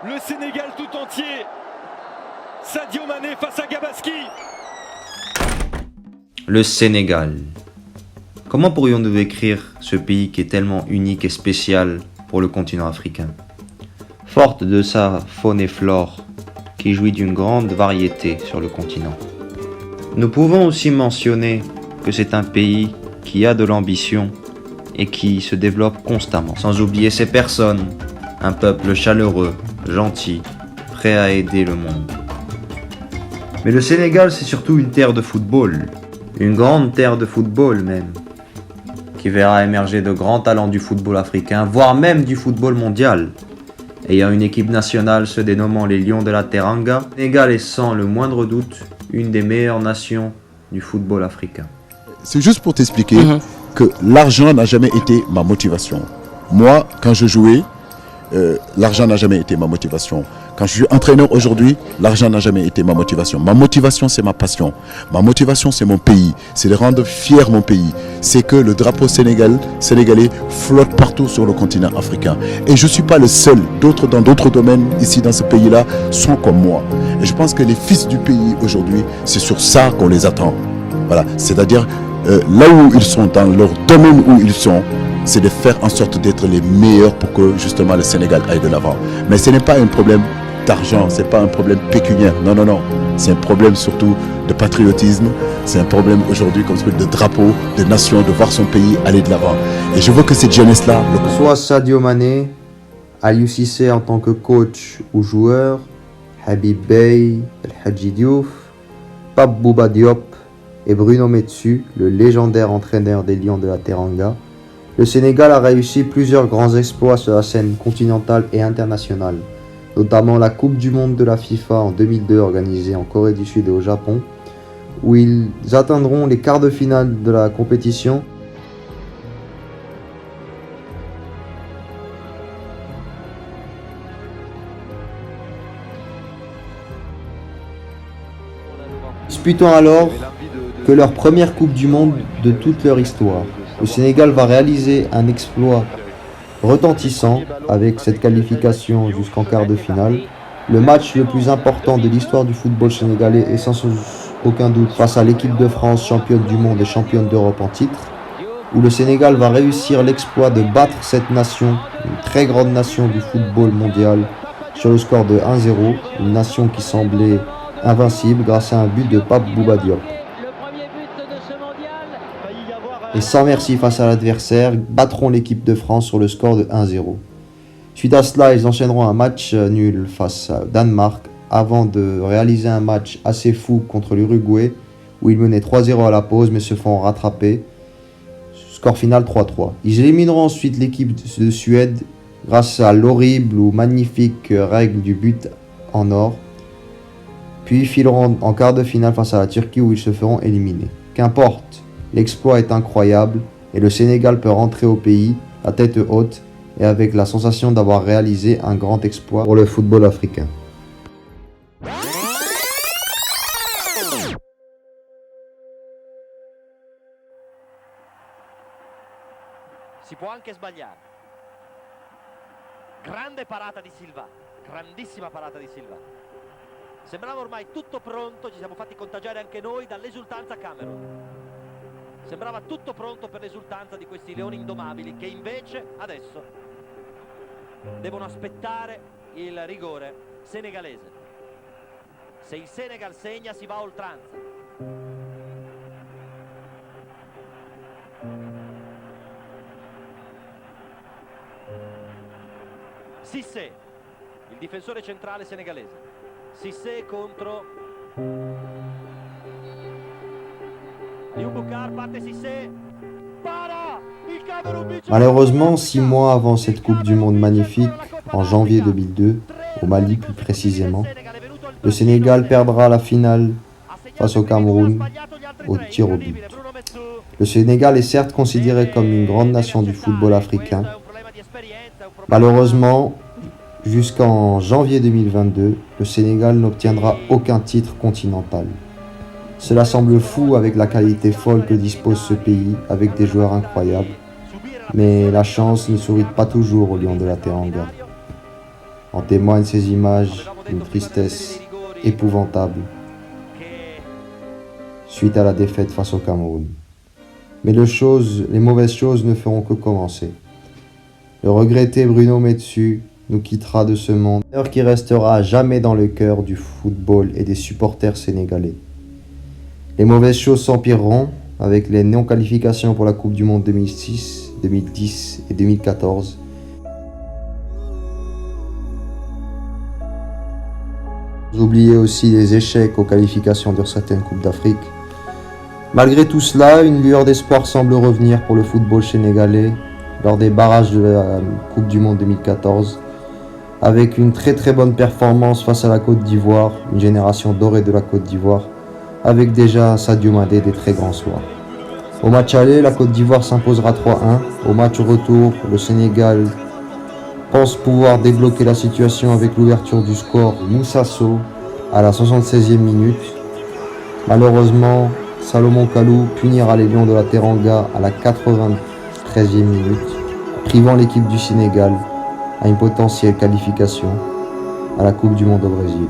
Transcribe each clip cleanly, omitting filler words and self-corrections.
Le Sénégal tout entier. Sadio Mané face à Gabaski. Le Sénégal. Comment pourrions-nous décrire ce pays qui est tellement unique et spécial pour le continent africain? Forte de sa faune et flore, qui jouit d'une grande variété sur le continent. Nous pouvons aussi mentionner que c'est un pays qui a de l'ambition et qui se développe constamment, sans oublier ses personnes, un peuple chaleureux, gentil, prêt à aider le monde. Mais le Sénégal, c'est surtout une terre de football, une grande terre de football même, qui verra émerger de grands talents du football africain, voire même du football mondial. Ayant une équipe nationale se dénommant les Lions de la Teranga, le Sénégal est sans le moindre doute une des meilleures nations du football africain. C'est juste pour t'expliquer que l'argent n'a jamais été ma motivation. Moi, quand je jouais, l'argent n'a jamais été ma motivation. Quand je suis entraîneur aujourd'hui, l'argent n'a jamais été ma motivation. Ma motivation, c'est ma passion. Ma motivation, c'est mon pays. C'est de rendre fier mon pays. C'est que le drapeau sénégalais flotte partout sur le continent africain. Et je ne suis pas le seul. D'autres, dans d'autres domaines, ici dans ce pays-là, sont comme moi. Et je pense que les fils du pays aujourd'hui, c'est sur ça qu'on les attend. Voilà. C'est-à-dire, là où ils sont, dans leur domaine où ils sont, c'est de faire en sorte d'être les meilleurs pour que justement le Sénégal aille de l'avant. Mais ce n'est pas un problème d'argent, ce n'est pas un problème pécuniaire, non, non, non. C'est un problème surtout de patriotisme, c'est un problème aujourd'hui comme de drapeau, de nation, de voir son pays aller de l'avant. Et je veux que cette jeunesse-là... Soit Sadio Mané, Aliou Cissé en tant que coach ou joueur, Habib Beye, El Hadji Diouf, Pape Bouba Diop et Bruno Metsu, le légendaire entraîneur des Lions de la Teranga, le Sénégal a réussi plusieurs grands exploits sur la scène continentale et internationale, notamment la Coupe du Monde de la FIFA en 2002 organisée en Corée du Sud et au Japon, où ils atteindront les quarts de finale de la compétition. Disputant alors que leur première Coupe du Monde de toute leur histoire. Le Sénégal va réaliser un exploit retentissant avec cette qualification jusqu'en quart de finale. Le match le plus important de l'histoire du football sénégalais et sans aucun doute face à l'équipe de France, championne du monde et championne d'Europe en titre, où le Sénégal va réussir l'exploit de battre cette nation, une très grande nation du football mondial, sur le score de 1-0, une nation qui semblait invincible grâce à un but de Pape Bouba Diop. Et sans merci face à l'adversaire, battront l'équipe de France sur le score de 1-0. Suite à cela, ils enchaîneront un match nul face à Danemark avant de réaliser un match assez fou contre l'Uruguay où ils menaient 3-0 à la pause mais se font rattraper. Score final 3-3. Ils élimineront ensuite l'équipe de Suède grâce à l'horrible ou magnifique règle du but en or. Puis fileront en quart de finale face à la Turquie où ils se feront éliminer. Qu'importe. L'exploit est incroyable et le Sénégal peut rentrer au pays la tête haute et avec la sensation d'avoir réalisé un grand exploit pour le football africain. Si può anche sbagliare. Grande parata di Silva, grandissima parata di Silva. Sembrava ormai tutto pronto, ci siamo fatti contagiare anche noi dall'esultanza Camerun. Sembrava tutto pronto per l'esultanza di questi leoni indomabili che invece adesso devono aspettare il rigore senegalese. Se il Senegal segna si va a oltranza. Cissé, il difensore centrale senegalese. Cissé contro Malheureusement, 6 mois avant cette Coupe du Monde magnifique, en janvier 2002, au Mali plus précisément, le Sénégal perdra la finale face au Cameroun au tir au but. Le Sénégal est certes considéré comme une grande nation du football africain. Malheureusement, jusqu'en janvier 2022, le Sénégal n'obtiendra aucun titre continental. Cela semble fou avec la qualité folle que dispose ce pays, avec des joueurs incroyables. Mais la chance ne sourit pas toujours aux Lions de la Teranga. En témoignent ces images d'une tristesse épouvantable suite à la défaite face au Cameroun. Mais les mauvaises choses ne feront que commencer. Le regretté Bruno Metsu nous quittera de ce monde, une heure qui restera à jamais dans le cœur du football et des supporters sénégalais. Les mauvaises choses s'empireront avec les non-qualifications pour la Coupe du Monde 2006, 2010 et 2014. Oubliez aussi les échecs aux qualifications de certaines Coupes d'Afrique. Malgré tout cela, une lueur d'espoir semble revenir pour le football sénégalais lors des barrages de la Coupe du Monde 2014, avec une très bonne performance face à la Côte d'Ivoire, une génération dorée de la Côte d'Ivoire, avec déjà Sadio Mané des très grands soirs. Au match aller, la Côte d'Ivoire s'imposera 3-1. Au match retour, le Sénégal pense pouvoir débloquer la situation avec l'ouverture du score Moussa Sow à la 76e minute. Malheureusement, Salomon Kalou punira les Lions de la Teranga à la 93e minute, privant l'équipe du Sénégal à une potentielle qualification à la Coupe du Monde au Brésil.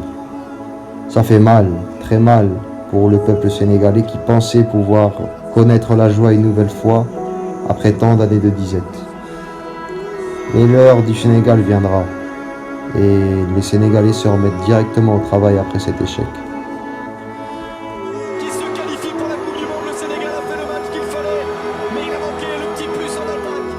Ça fait mal, très mal pour le peuple sénégalais qui pensait pouvoir connaître la joie une nouvelle fois après tant d'années de disette. Mais l'heure du Sénégal viendra et les Sénégalais se remettent directement au travail après cet échec. Qui se qualifie pour la Coupe du Monde, le Sénégal a fait le match qu'il fallait, mais il a manqué le petit plus en attaque.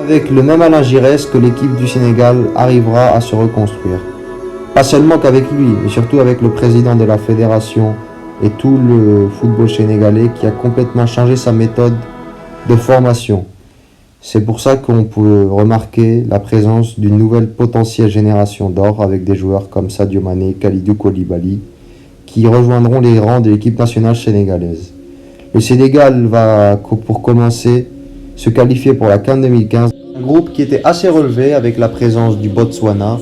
Avec le même Alain Giresse que l'équipe du Sénégal arrivera à se reconstruire. Pas seulement qu'avec lui, mais surtout avec le président de la fédération et tout le football sénégalais qui a complètement changé sa méthode de formation. C'est pour ça qu'on peut remarquer la présence d'une nouvelle potentielle génération d'or avec des joueurs comme Sadio Mané, Kalidou Koulibaly, qui rejoindront les rangs de l'équipe nationale sénégalaise. Le Sénégal va, pour commencer, se qualifier pour la CAN 2015. Un groupe qui était assez relevé avec la présence du Botswana,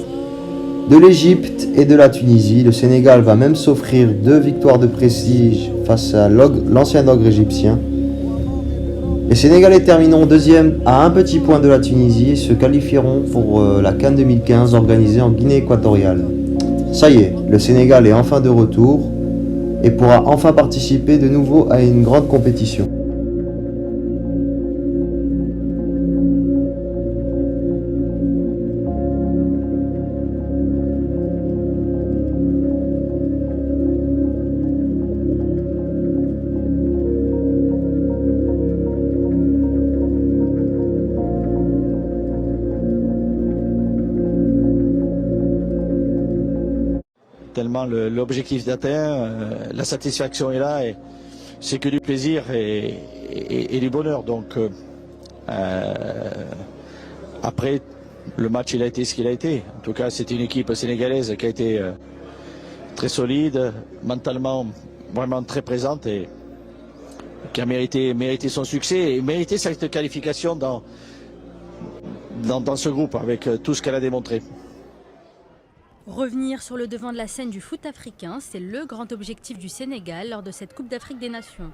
de l'Égypte et de la Tunisie. Le Sénégal va même s'offrir 2 victoires de prestige face à l'ancien ogre égyptien. Les Sénégalais termineront deuxième à un petit point de la Tunisie et se qualifieront pour la CAN 2015 organisée en Guinée équatoriale. Ça y est, le Sénégal est enfin de retour et pourra enfin participer de nouveau à une grande compétition. Tellement l'objectif est atteint, la satisfaction est là et c'est que du plaisir et du bonheur. Donc après, le match il a été ce qu'il a été. En tout cas, c'est une équipe sénégalaise qui a été très solide, mentalement vraiment très présente et qui a mérité son succès et mérité cette qualification dans ce groupe avec tout ce qu'elle a démontré. Revenir sur le devant de la scène du foot africain, c'est le grand objectif du Sénégal lors de cette Coupe d'Afrique des Nations.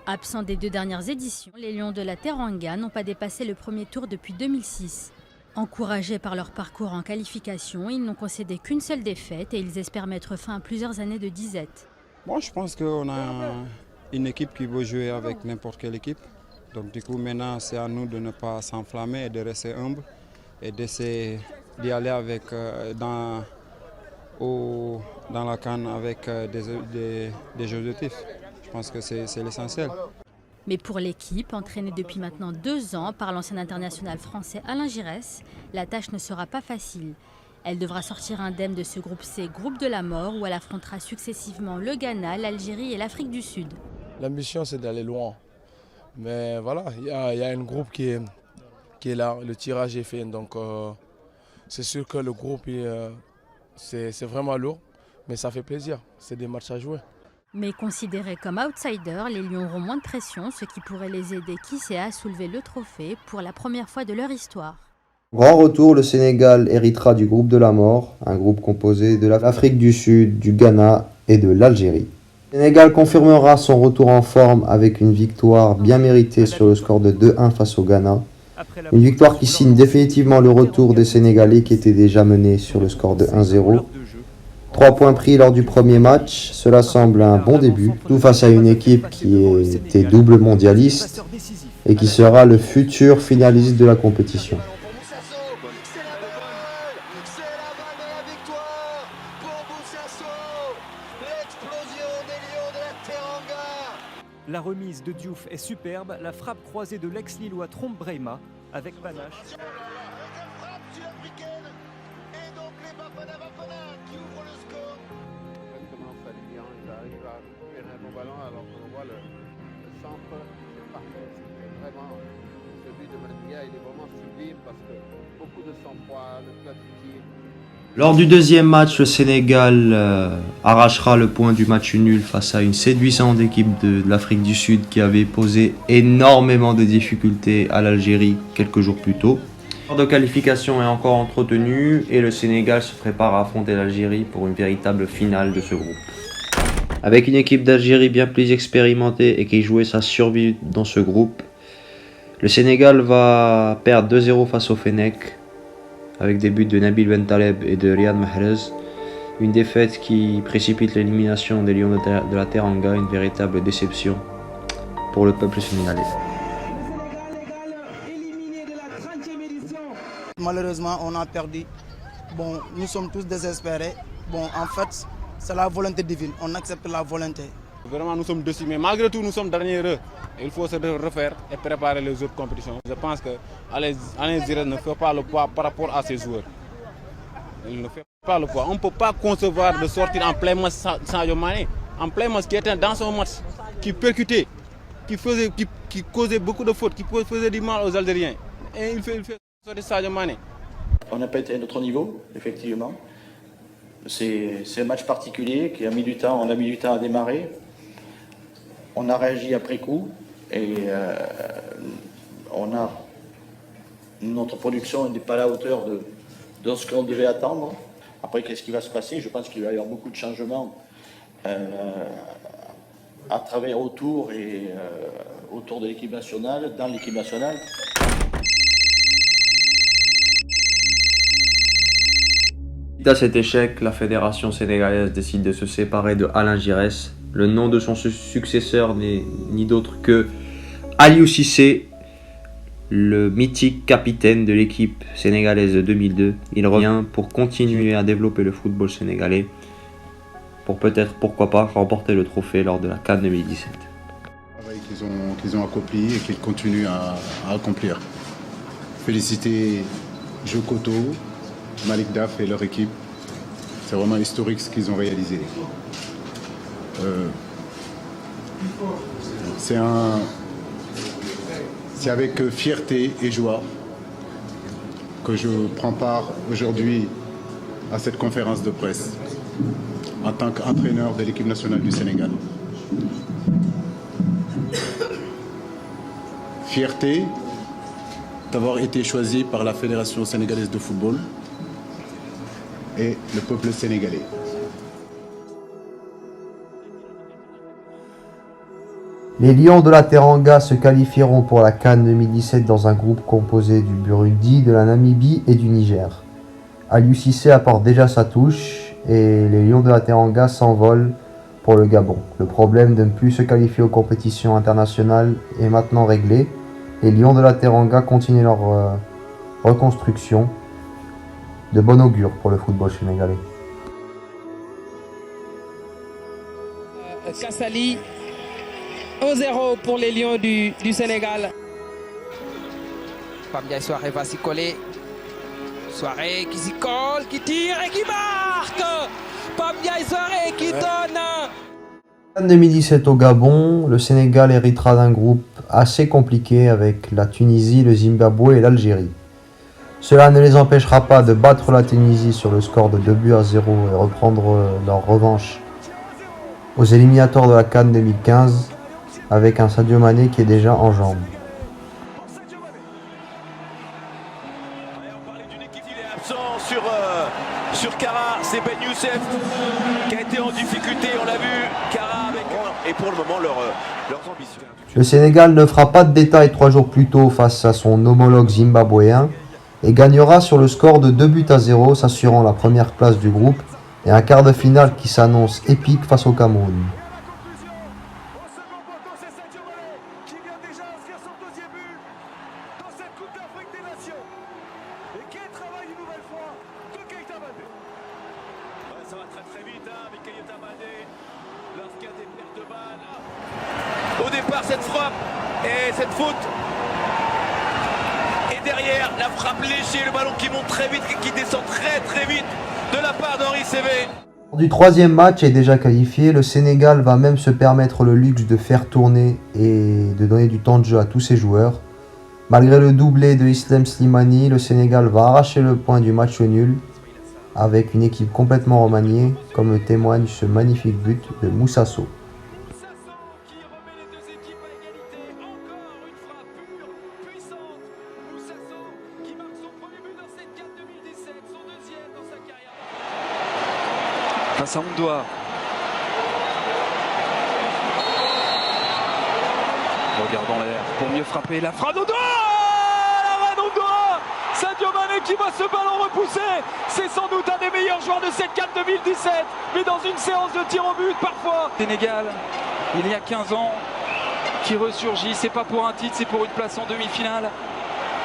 Absents des 2 dernières éditions, les Lions de la Teranga n'ont pas dépassé le premier tour depuis 2006. Encouragés par leur parcours en qualification, ils n'ont concédé qu'une seule défaite et ils espèrent mettre fin à plusieurs années de disette. Moi, je pense qu'on a une équipe qui veut jouer avec n'importe quelle équipe. Donc du coup, maintenant, c'est à nous de ne pas s'enflammer et de rester humble et d'essayer d'y aller avec, dans la CAN avec des objectifs. Je pense que c'est l'essentiel. Mais pour l'équipe, entraînée depuis maintenant 2 ans par l'ancien international français Alain Giresse, la tâche ne sera pas facile. Elle devra sortir indemne de ce groupe C, groupe de la mort, où elle affrontera successivement le Ghana, l'Algérie et l'Afrique du Sud. L'ambition, c'est d'aller loin. Mais voilà, il y a un groupe qui est là, le tirage est fait. Donc c'est sûr que le groupe, c'est vraiment lourd, mais ça fait plaisir. C'est des matchs à jouer. Mais considérés comme outsiders, les Lions auront moins de pression, ce qui pourrait les aider, qui sait, à soulever le trophée pour la première fois de leur histoire. Grand retour, le Sénégal héritera du groupe de la mort, un groupe composé de l'Afrique du Sud, du Ghana et de l'Algérie. Le Sénégal confirmera son retour en forme avec une victoire bien méritée sur le score de 2-1 face au Ghana. Une victoire qui signe définitivement le retour des Sénégalais qui étaient déjà menés sur le score de 1-0. 3 points pris lors du premier match, cela semble un bon début, tout face à une équipe qui était double mondialiste et qui sera le futur finaliste de la compétition. La remise de Diouf est superbe, la frappe croisée de l'ex-lillois trompe Breyma avec panache. Lors du deuxième match, le Sénégal arrachera le point du match nul face à une séduisante équipe de l'Afrique du Sud qui avait posé énormément de difficultés à l'Algérie quelques jours plus tôt. Le score de qualification est encore entretenu et le Sénégal se prépare à affronter l'Algérie pour une véritable finale de ce groupe. Avec une équipe d'Algérie bien plus expérimentée et qui jouait sa survie dans ce groupe, le Sénégal va perdre 2-0 face au Fennec, avec des buts de Nabil Bentaleb et de Riyad Mahrez. Une défaite qui précipite l'élimination des Lions de la Teranga, une véritable déception pour le peuple sénégalais. Malheureusement, on a perdu. Bon, nous sommes tous désespérés. Bon, en fait, c'est la volonté divine. On accepte la volonté. Vraiment, nous sommes décimés. Malgré tout, nous sommes derniers. Il faut se refaire et préparer les autres compétitions. Je pense que Alain Giresse ne fait pas le poids par rapport à ses joueurs. Il ne fait pas le poids. On ne peut pas concevoir de sortir en plein match Sadio Mané. En plein match qui était dans son match, qui percutait, qui causait beaucoup de fautes, qui faisait du mal aux Algériens. Et il fait sortir Sadio Mané. On n'a pas été à notre niveau, effectivement. C'est un match particulier qui a mis du temps, on a mis du temps à démarrer. On a réagi après coup et notre production n'est pas à la hauteur de ce qu'on devait attendre. Après, qu'est-ce qui va se passer? Je pense qu'il va y avoir beaucoup de changements à travers autour de l'équipe nationale, dans l'équipe nationale. Suite à cet échec, la fédération sénégalaise décide de se séparer de Alain Giresse. Le nom de son successeur n'est ni d'autre que Aliou Cissé, le mythique capitaine de l'équipe sénégalaise de 2002. Il revient pour continuer à développer le football sénégalais, pour peut-être, pourquoi pas, remporter le trophée lors de la CAN 2017. Qu'ils ont accompli et qu'ils continuent à accomplir. Féliciter Joe Koto, Malik Daf et leur équipe. C'est vraiment historique ce qu'ils ont réalisé. C'est avec fierté et joie que je prends part aujourd'hui à cette conférence de presse en tant qu'entraîneur de l'équipe nationale du Sénégal. Fierté d'avoir été choisi par la Fédération sénégalaise de football et le peuple sénégalais. Les Lions de la Teranga se qualifieront pour la CAN 2017 dans un groupe composé du Burundi, de la Namibie et du Niger. Aliou Cissé apporte déjà sa touche et les Lions de la Teranga s'envolent pour le Gabon. Le problème de ne plus se qualifier aux compétitions internationales est maintenant réglé. Les Lions de la Teranga continuent leur reconstruction. De bon augure pour le football sénégalais. Kassali, 1-0 pour les Lions du Sénégal. Pape Ndiaye Soirée va s'y coller. Soirée qui s'y colle, qui tire et qui marque. Pape Ndiaye Soirée qui donne. En 2017 au Gabon, le Sénégal héritera d'un groupe assez compliqué avec la Tunisie, le Zimbabwe et l'Algérie. Cela ne les empêchera pas de battre la Tunisie sur le score de 2-0 et reprendre leur revanche aux éliminatoires de la CAN 2015 avec un Sadio Mané qui est déjà en jambes. On parlait d'une équipe qui est absent sur Kara, c'est Ben Youssef qui a été en difficulté, on l'a vu. Kara avec et pour le moment leurs ambitions. Le Sénégal ne fera pas de détails 3 jours plus tôt face à son homologue zimbabwéen et gagnera sur le score de 2-0, s'assurant la première place du groupe et un quart de finale qui s'annonce épique face au Cameroun. Ça va très vite, avec Keita Baldé, lorsqu'il y a des pertes de balles. Au départ, cette frappe et cette faute. Et derrière, la frappe léger, le ballon qui monte très vite et qui descend très vite de la part d'Henri Saivet. Du troisième match est déjà qualifié, le Sénégal va même se permettre le luxe de faire tourner et de donner du temps de jeu à tous ses joueurs. Malgré le doublé de Islam Slimani, le Sénégal va arracher le point du match nul avec une équipe complètement remaniée, comme le témoigne ce magnifique but de Moussa Sow. Face à Ondoa. Regardons l'air pour mieux frapper. La frappe d'Ondoa. La main d'Ondoa. Sadio Mané qui voit ce ballon repousser. C'est sans doute un des meilleurs joueurs de cette CAN 2017. Mais dans une séance de tir au but parfois. Sénégal, il y a 15 ans, qui ressurgit. C'est pas pour un titre, c'est pour une place en demi-finale.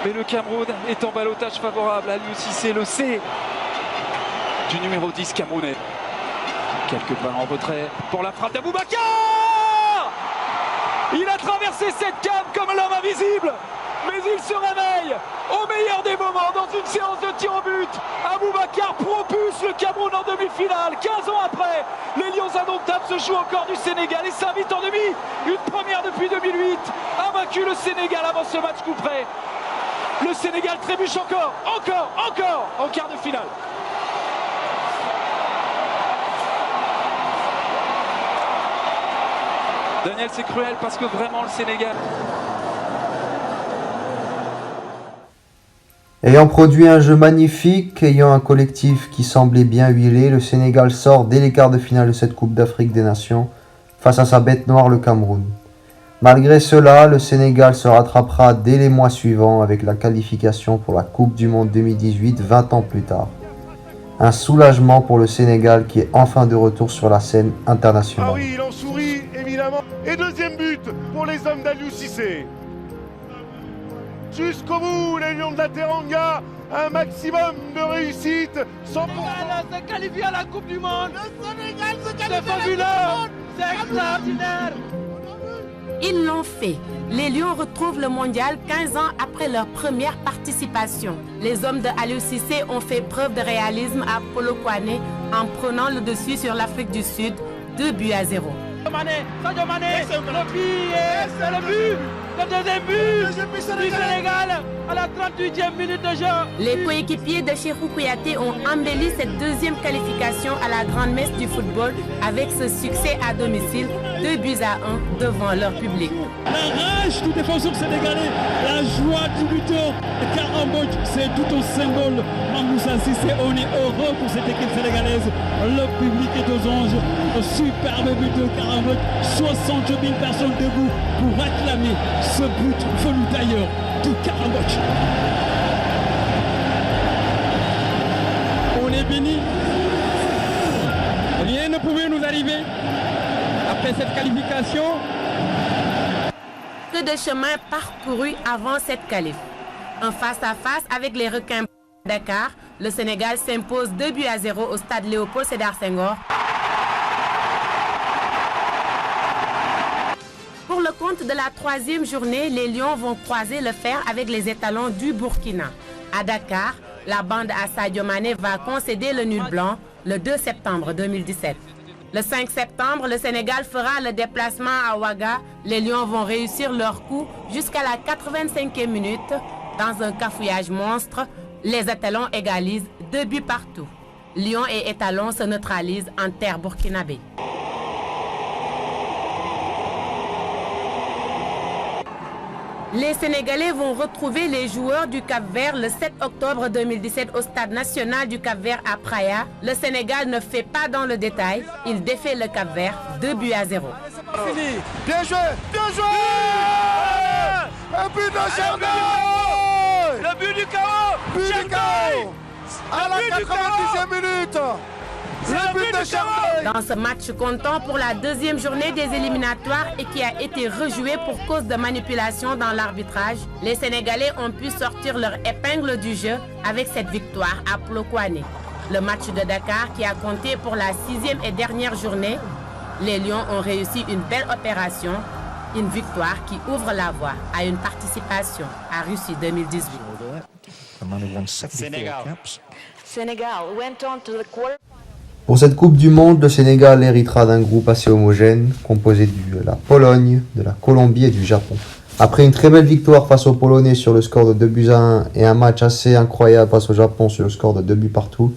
Mais le Cameroun est en ballottage favorable. Aliou Cissé le sait. Du numéro 10 camerounais. Quelques balles en retrait pour la frappe d'Aboubacar. Il a traversé cette CAN comme l'homme invisible. Mais il se réveille au meilleur des moments dans une séance de tir au but. Aboubacar propulse le Cameroun en demi-finale. 15 ans après, les Lions indomptables se jouent encore du Sénégal et s'invitent en demi. Une première depuis 2008. A vaincu le Sénégal avant ce match coup près. Le Sénégal trébuche encore en quart de finale. Daniel, c'est cruel parce que vraiment le Sénégal... Ayant produit un jeu magnifique, ayant un collectif qui semblait bien huilé, le Sénégal sort dès les quarts de finale de cette Coupe d'Afrique des Nations face à sa bête noire, le Cameroun. Malgré cela, le Sénégal se rattrapera dès les mois suivants avec la qualification pour la Coupe du Monde 2018, 20 ans plus tard. Un soulagement pour le Sénégal qui est enfin de retour sur la scène internationale. Ah oui, il en sourit, évidemment. Et deuxième but pour les hommes d'Aliou Cissé. Jusqu'au bout, les Lions de la Teranga, un maximum de réussite. Le Sénégal s'est qualifié à la Coupe du Monde. Le Sénégal s'est qualifié à la Coupe du Monde. C'est extraordinaire. Ils l'ont fait. Les Lions retrouvent le mondial 15 ans après leur première participation. Les hommes de Aliou Cissé ont fait preuve de réalisme à Polokwane en prenant le dessus sur l'Afrique du Sud, 2-0. Sadio Mané, le but, le deuxième but du Sénégal à la 38e minute de jeu. Les coéquipiers de Cheikhou Kouyaté ont embelli cette deuxième qualification à la grande messe du football avec ce succès à domicile, 2-1 devant leur public. La rage du défenseur sénégalais, la joie du buteur, Karambodj, c'est tout un symbole. Moussa Cissé, on est heureux pour cette équipe sénégalaise. Le public est aux anges. Un superbe but de Karambodj, 60 000 personnes debout pour acclamer ce but venu d'ailleurs de Karambodj. On est bénis. Rien ne pouvait nous arriver après cette qualification. Que de chemin parcouru avant cette qualif. Un face-à-face avec les requins de Dakar, le Sénégal s'impose 2-0 au stade Léopold Sédar Senghor. Pour le compte de la troisième journée, les Lions vont croiser le fer avec les étalons du Burkina. À Dakar, la bande à Sadio Mané va concéder le nul blanc le 2 septembre 2017. Le 5 septembre, le Sénégal fera le déplacement à Ouaga. Les Lions vont réussir leur coup jusqu'à la 85e minute. Dans un cafouillage monstre, les étalons égalisent 2 buts partout. Lions et étalons se neutralisent en terre burkinabé. Les Sénégalais vont retrouver les joueurs du Cap-Vert le 7 octobre 2017 au stade national du Cap-Vert à Praia. Le Sénégal ne fait pas dans le détail. Il défait le Cap-Vert 2-0. Fini. Bien joué, bien joué. Un but de Chardin. Le but du chaos. But du chaos. À la 90e minute. Le but de Chardin. Dans ce match comptant pour la deuxième journée des éliminatoires et qui a été rejoué pour cause de manipulation dans l'arbitrage, les Sénégalais ont pu sortir leur épingle du jeu avec cette victoire à Polokwane. Le match de Dakar qui a compté pour la 6e et dernière journée, les Lions ont réussi une belle opération, une victoire qui ouvre la voie à une participation à Russie 2018. Pour cette Coupe du Monde, le Sénégal héritera d'un groupe assez homogène, composé de la Pologne, de la Colombie et du Japon. Après une très belle victoire face aux Polonais sur le score de 2-1 et un match assez incroyable face au Japon sur le score de 2 buts partout,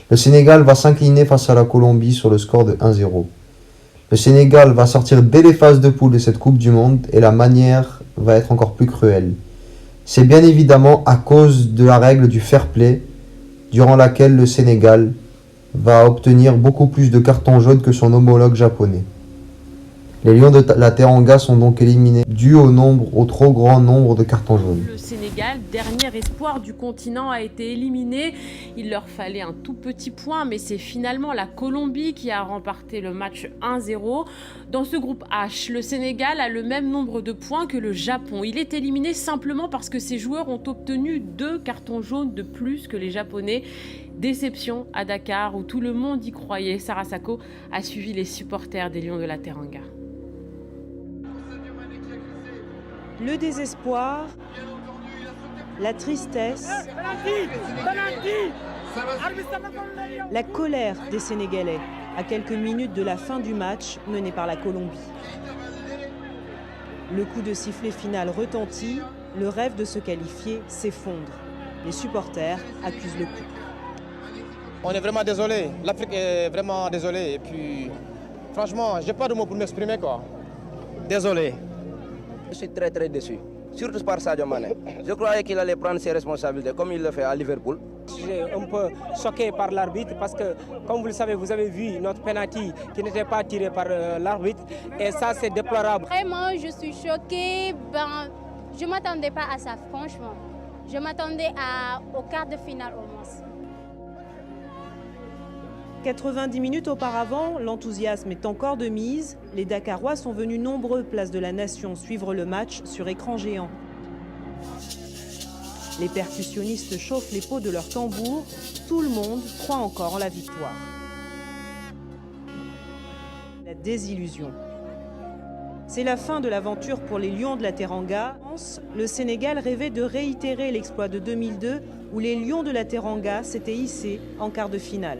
le Sénégal va s'incliner face à la Colombie sur le score de 1-0. Le Sénégal va sortir dès les phases de poule de cette Coupe du Monde et la manière va être encore plus cruelle. C'est bien évidemment à cause de la règle du fair play, durant laquelle le Sénégal va obtenir beaucoup plus de cartons jaunes que son homologue japonais. Les Lions de la Teranga sont donc éliminés dû au trop grand nombre de cartons jaunes. Le Sénégal, dernier espoir du continent, a été éliminé. Il leur fallait un tout petit point, mais c'est finalement la Colombie qui a remporté le match 1-0. Dans ce groupe H, le Sénégal a le même nombre de points que le Japon. Il est éliminé simplement parce que ses joueurs ont obtenu 2 cartons jaunes de plus que les Japonais. Déception à Dakar où tout le monde y croyait. Sarah Sako a suivi les supporters des Lions de la Teranga. Le désespoir, la tristesse, la colère des Sénégalais à quelques minutes de la fin du match mené par la Colombie. Le coup de sifflet final retentit, le rêve de se qualifier s'effondre. Les supporters accusent le coup. On est vraiment désolé, l'Afrique est vraiment désolée et puis franchement, j'ai pas de mots pour m'exprimer quoi. Désolé. Je suis très déçu, surtout par Sadio Mané. Je croyais qu'il allait prendre ses responsabilités comme il le fait à Liverpool. Je suis un peu choqué par l'arbitre parce que, comme vous le savez, vous avez vu notre penalty qui n'était pas tiré par l'arbitre et ça c'est déplorable. Vraiment, je suis choquée. Je ne m'attendais pas à ça, franchement. Je m'attendais au quart de finale au moins. 90 minutes auparavant, l'enthousiasme est encore de mise. Les Dakarois sont venus nombreux place de la Nation suivre le match sur écran géant. Les percussionnistes chauffent les peaux de leurs tambours. Tout le monde croit encore en la victoire. La désillusion. C'est la fin de l'aventure pour les Lions de la Teranga. Le Sénégal rêvait de réitérer l'exploit de 2002 où les Lions de la Teranga s'étaient hissés en quart de finale.